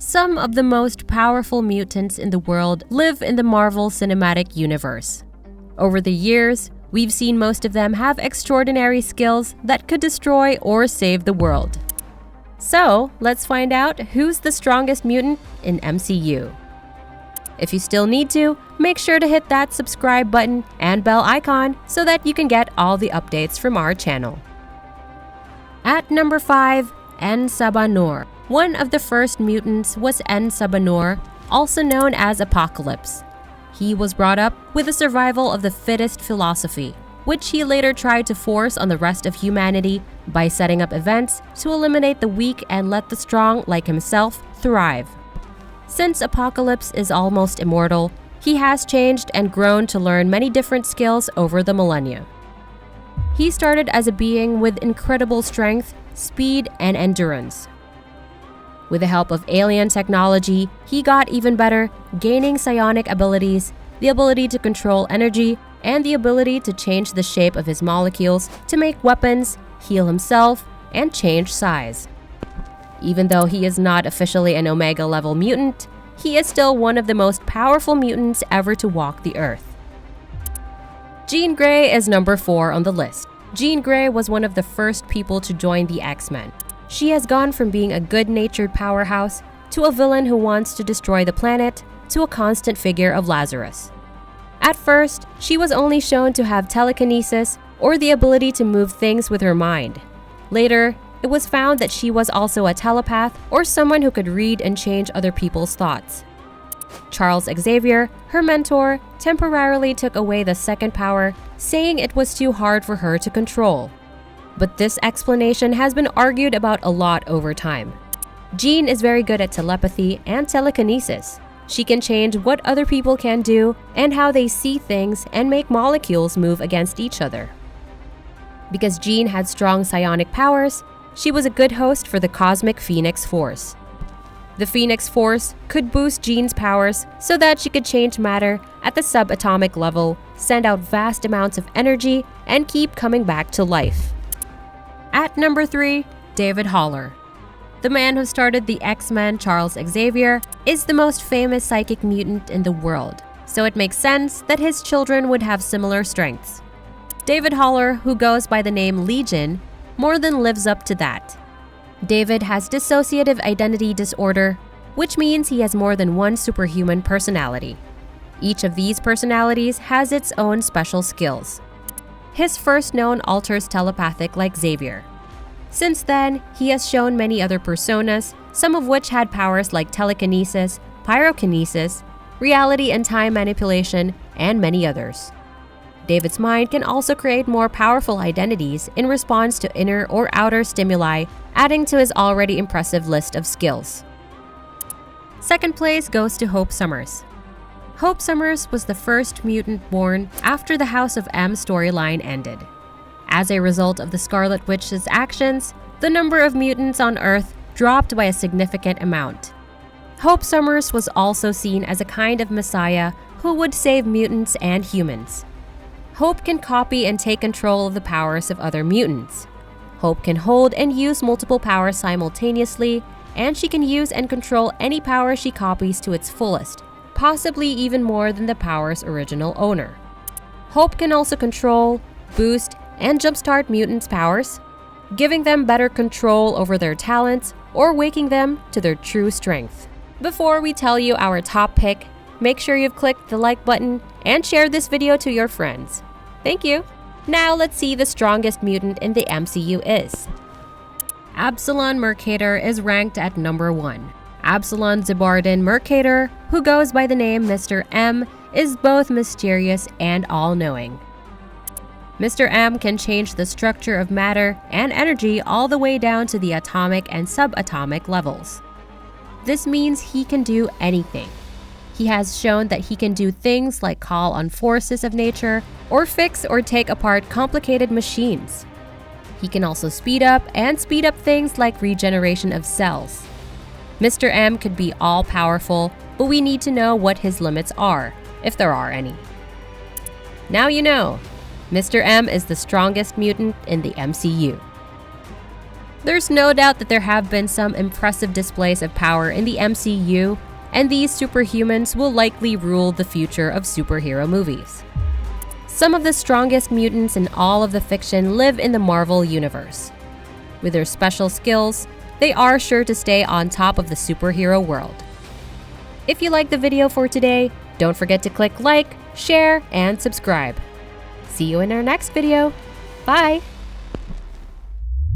Some of the most powerful mutants in the world live in the Marvel Cinematic Universe. Over the years, we've seen most of them have extraordinary skills that could destroy or save the world. So, let's find out who's the strongest mutant in MCU. If you still need to, make sure to hit that subscribe button and bell icon so that you can get all the updates from our channel. At number 5, En Sabah Nur. One of the first mutants was En Sabah Nur, also known as Apocalypse. He was brought up with the survival of the fittest philosophy, which he later tried to force on the rest of humanity by setting up events to eliminate the weak and let the strong, like himself, thrive. Since Apocalypse is almost immortal, he has changed and grown to learn many different skills over the millennia. He started as a being with incredible strength, speed, and endurance. With the help of alien technology, he got even better, gaining psionic abilities, the ability to control energy, and the ability to change the shape of his molecules to make weapons, heal himself, and change size. Even though he is not officially an Omega-level mutant, he is still one of the most powerful mutants ever to walk the Earth. Jean Grey is number 4 on the list. Jean Grey was one of the first people to join the X-Men. She has gone from being a good-natured powerhouse to a villain who wants to destroy the planet to a constant figure of Lazarus. At first, she was only shown to have telekinesis or the ability to move things with her mind. Later, it was found that she was also a telepath or someone who could read and change other people's thoughts. Charles Xavier, her mentor, temporarily took away the second power, saying it was too hard for her to control. But this explanation has been argued about a lot over time. Jean is very good at telepathy and telekinesis. She can change what other people can do and how they see things and make molecules move against each other. Because Jean had strong psionic powers, she was a good host for the Cosmic Phoenix Force. The Phoenix Force could boost Jean's powers so that she could change matter at the subatomic level, send out vast amounts of energy, and keep coming back to life. At number 3, David Haller. The man who started the X-Men, Charles Xavier, is the most famous psychic mutant in the world, so it makes sense that his children would have similar strengths. David Haller, who goes by the name Legion, more than lives up to that. David has dissociative identity disorder, which means he has more than one superhuman personality. Each of these personalities has its own special skills. His first known alters telepathic like Xavier. Since then, he has shown many other personas, some of which had powers like telekinesis, pyrokinesis, reality and time manipulation, and many others. David's mind can also create more powerful identities in response to inner or outer stimuli, adding to his already impressive list of skills. Second place goes to Hope Summers. Hope Summers was the first mutant born after the House of M storyline ended. As a result of the Scarlet Witch's actions, the number of mutants on Earth dropped by a significant amount. Hope Summers was also seen as a kind of messiah who would save mutants and humans. Hope can copy and take control of the powers of other mutants. Hope can hold and use multiple powers simultaneously, and she can use and control any power she copies to its fullest, possibly even more than the power's original owner. Hope can also control, boost, and jumpstart mutants' powers, giving them better control over their talents or waking them to their true strength. Before we tell you our top pick, make sure you've clicked the like button and share this video to your friends. Thank you! Now let's see the strongest mutant in the MCU is. Absalom Mercator is ranked at number 1. Absalom Zibardin Mercator, who goes by the name Mr. M, is both mysterious and all-knowing. Mr. M can change the structure of matter and energy all the way down to the atomic and subatomic levels. This means he can do anything. He has shown that he can do things like call on forces of nature or fix or take apart complicated machines. He can also speed up things like regeneration of cells. Mr. M could be all-powerful, but we need to know what his limits are, if there are any. Now you know, Mr. M is the strongest mutant in the MCU. There's no doubt that there have been some impressive displays of power in the MCU, and these superhumans will likely rule the future of superhero movies. Some of the strongest mutants in all of the fiction live in the Marvel Universe. With their special skills, they are sure to stay on top of the superhero world. If you liked the video for today, don't forget to click like, share, and subscribe. See you in our next video. Bye!